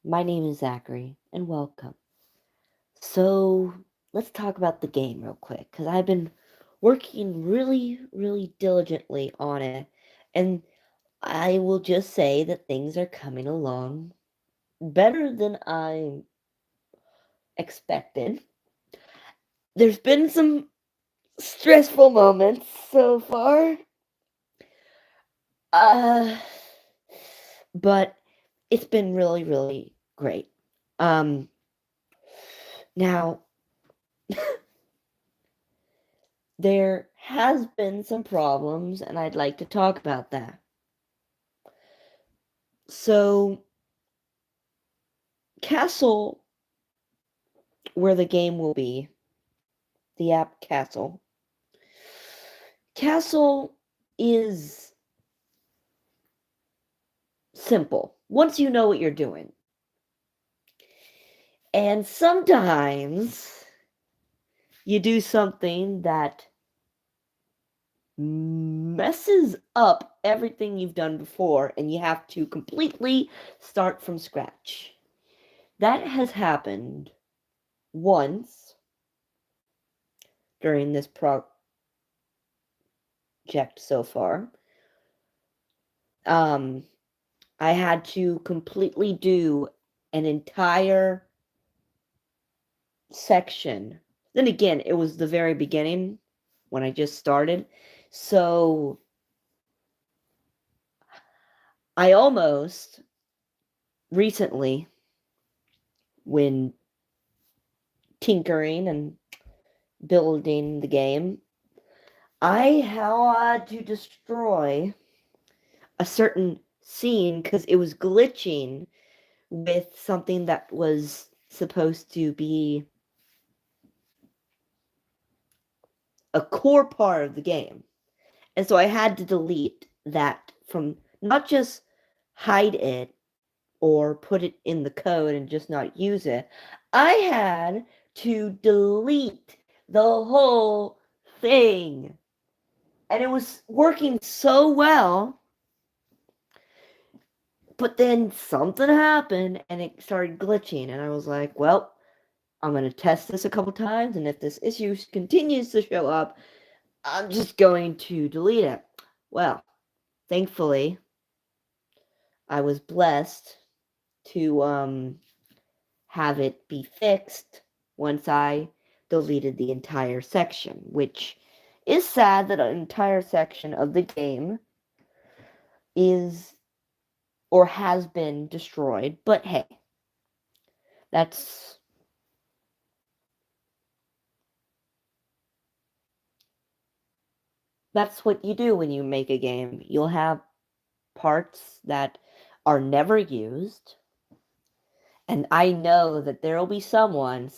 My name is Zachary, and welcome. So, let's talk about the game real quick, because I've been working really diligently on it, and I will just say that things are coming along better than I expected. There's been some stressful moments so far, uh, but it's been really great. Um, Now, there has been some problems, and I'd like to talk about that. So, Castle, where the game will be, the app Castle. Castle is simple once you know what you're doing. And sometimes you do something that messes up everything you've done before, and you have to completely start from scratch. That has happened once during this project so far. Um, I had to completely do an entire section. Then again, it was the very beginning when I just started. So I almost recently, when tinkering and building the game, I had to destroy a certain scene because it was glitching with something that was supposed to be a core part of the game. And so I had to delete that from not just hide it or put it in the code and just not use it. I had to delete the whole thing. And it was working so well, but then something happened and it started glitching. And I was like, well, I'm going to test this a couple times. And if this issue continues to show up, I'm just going to delete it. Well, thankfully, I was blessed to have it be fixed once I deleted the entire section, which is sad that an entire section of the game is or has been destroyed, but hey, that's that's what you do when you make a game. You'll have parts that are never used, and I know that there'll be someone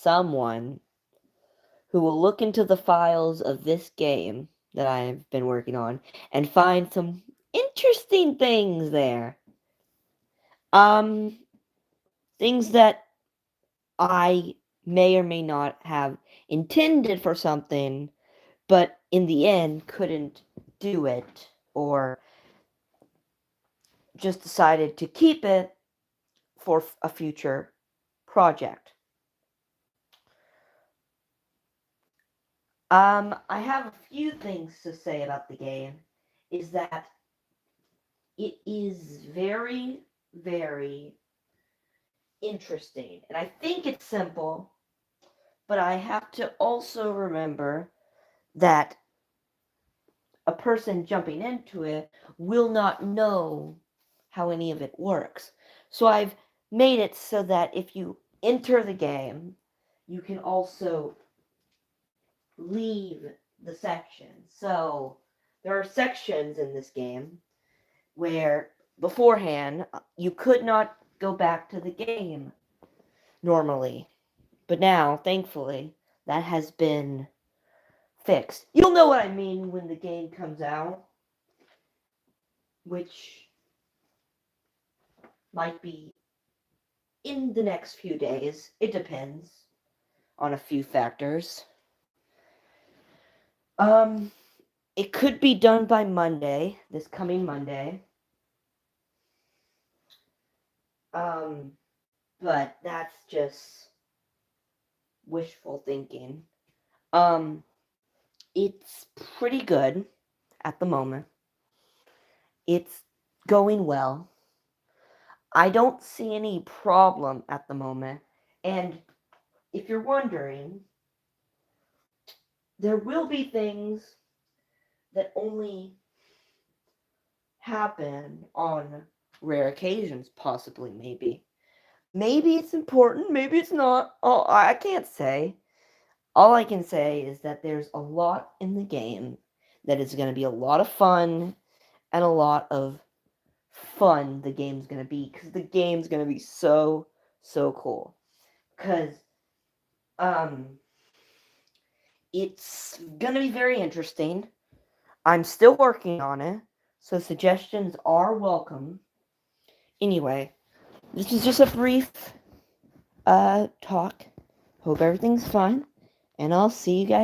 who will look into the files of this game that I've been working on and find some interesting things there. Um, Things that I may or may not have intended for something, but in the end couldn't do it or just decided to keep it for a future project. I have a few things to say about the game. Is that it is very interesting. And I think it's simple, but I have to also remember that a person jumping into it will not know how any of it works. So I've made it so that if you enter the game, you can also leave the section. So there are sections in this game where beforehand you could not go back to the game normally. But now, thankfully, that has been fixed. You'll know what I mean when the game comes out, which might be in the next few days. It depends on a few factors. Um, it could be done by Monday, this coming Monday. Um, but that's just wishful thinking. Um, it's pretty good at the moment. It's going well. I don't see any problem at the moment. And if you're wondering, there will be things that only happen on rare occasions, possibly, maybe. Maybe it's important, maybe it's not. Oh, I can't say. All I can say is that there's a lot in the game that is going to be a lot of fun and a lot of fun the game's going to be because the game's going to be so, so cool. Because, um, it's going to be very interesting. I'm still working on it, so suggestions are welcome. Anyway, this is just a brief talk. Hope everything's fine, and I'll see you guys